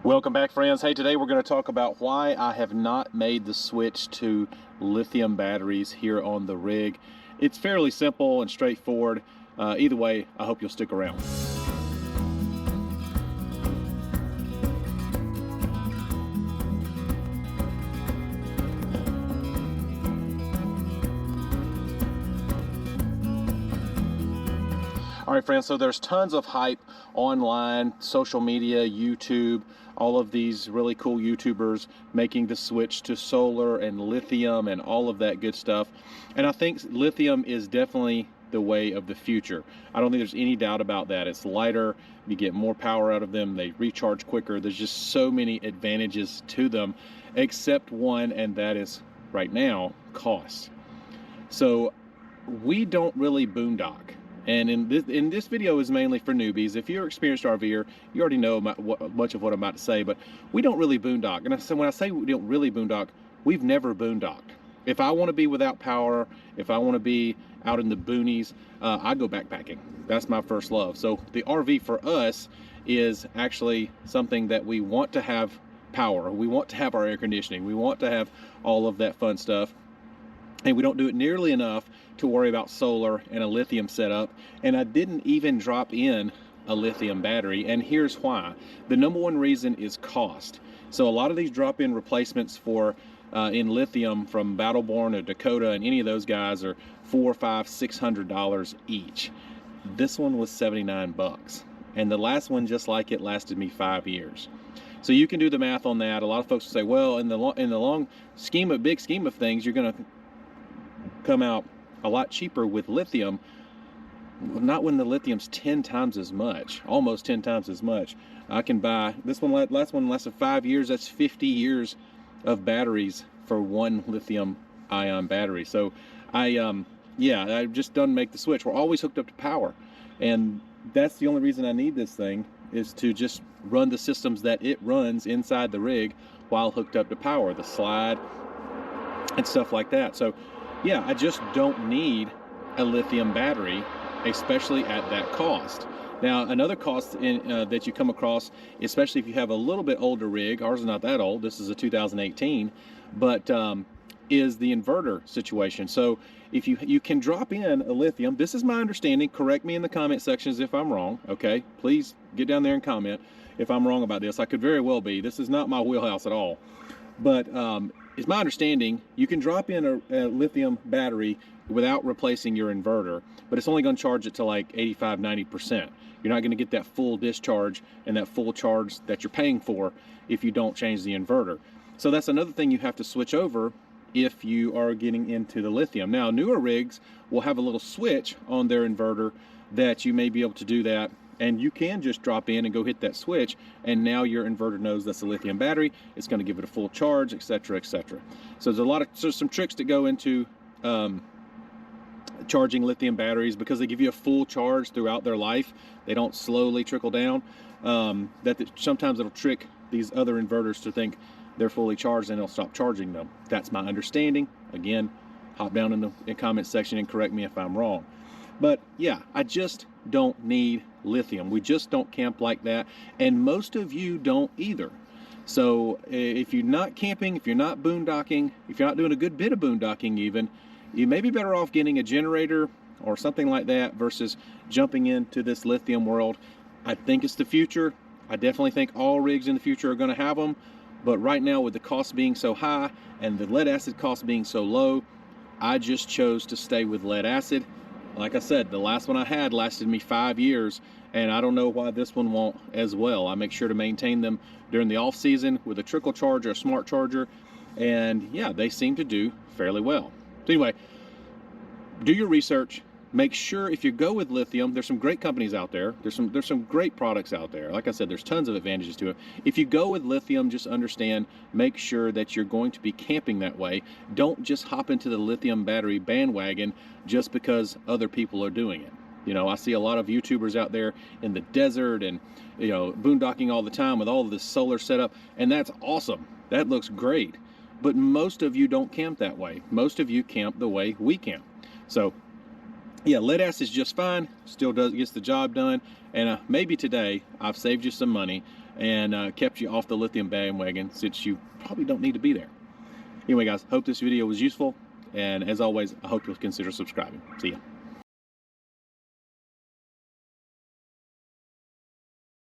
Welcome back, friends. Hey, today we're going to talk about why I have not made the switch to lithium batteries here on the rig. It's fairly simple and straightforward. Either way, I hope you'll stick around. All right, friends, so there's tons of hype online, social media, YouTube, all of these really cool YouTubers making the switch to solar and lithium and all of that good stuff. And I think lithium is definitely the way of the future. I don't think there's any doubt about that. It's lighter, you get more power out of them, they recharge quicker. There's just so many advantages to them, except one, and that is right now, cost. So we don't really boondock. And in this video is mainly for newbies. If you're an experienced RVer, you already know much of what I'm about to say, but we don't really boondock. And when I say we don't really boondock, we've never boondocked. If I want to be without power, if I want to be out in the boonies, I go backpacking. That's my first love. So the RV for us is actually something that we want to have power. We want to have our air conditioning. We want to have all of that fun stuff. And we don't do it nearly enough to worry about solar and a lithium setup. And I didn't even drop in a lithium battery, and here's why. The number one reason is cost. So a lot of these drop-in replacements for in lithium from Battleborn or Dakota and any of those guys are $400, $500, $600 each. This one was 79 bucks, and the last one just like it lasted me 5 years. So you can do the math on that. A lot of folks will say, well, in the long scheme of big scheme of things, you're going to come out a lot cheaper with lithium. Not when the lithium's 10 times as much, almost 10 times as much. I can buy this one, last one lasted 5 years. That's 50 years of batteries for one lithium ion battery. So I just done make the switch. We're always hooked up to power, and that's the only reason I need this thing, is to just run the systems that it runs inside the rig while hooked up to power, the slide and stuff like that. So yeah, I just don't need a lithium battery, especially at that cost. Now, another cost that you come across, especially if you have a little bit older rig, ours is not that old, this is a 2018, but is the inverter situation. So if you can drop in a lithium, this is my understanding, correct me in the comment sections if I'm wrong, okay? Please get down there and comment if I'm wrong about this. I could very well be. This is not my wheelhouse at all. But it's my understanding you can drop in a lithium battery without replacing your inverter, but it's only going to charge it to like 85–90%. You're not going to get that full discharge and that full charge that you're paying for if you don't change the inverter. So that's another thing you have to switch over if you are getting into the lithium. Now, newer rigs will have a little switch on their inverter that you may be able to do that, and you can just drop in and go hit that switch, and now your inverter knows that's a lithium battery. It's going to give it a full charge, etc., etc. So there's some tricks that go into charging lithium batteries, because they give you a full charge throughout their life. They don't slowly trickle down. Sometimes it'll trick these other inverters to think they're fully charged, and they'll stop charging them. That's my understanding. Again, hop down in the comment section and correct me if I'm wrong. But yeah, I just don't need lithium. We just don't camp like that, and most of you don't either. So if you're not camping, if you're not boondocking, if you're not doing a good bit of boondocking even, you may be better off getting a generator or something like that versus jumping into this lithium world. I think it's the future. I definitely think all rigs in the future are going to have them, but right now, with the cost being so high and the lead acid cost being so low, I just chose to stay with lead acid. Like I said, the last one I had lasted me 5 years, and I don't know why this one won't as well. I make sure to maintain them during the off season with a trickle charge or a smart charger, and yeah, they seem to do fairly well. So anyway, do your research. Make sure, if you go with lithium, there's some great companies out there. There's some great products out there. Like I said, there's tons of advantages to it. If you go with lithium, just understand, make sure that you're going to be camping that way. Don't just hop into the lithium battery bandwagon just because other people are doing it. You know, I see a lot of YouTubers out there in the desert and, you know, boondocking all the time with all of this solar setup, and that's awesome. That looks great. But most of you don't camp that way. Most of you camp the way we camp. So yeah, lead acid is just fine, still gets the job done, and maybe today I've saved you some money and kept you off the lithium bandwagon, since you probably don't need to be there. Anyway, guys, hope this video was useful, and as always, I hope you'll consider subscribing. See ya.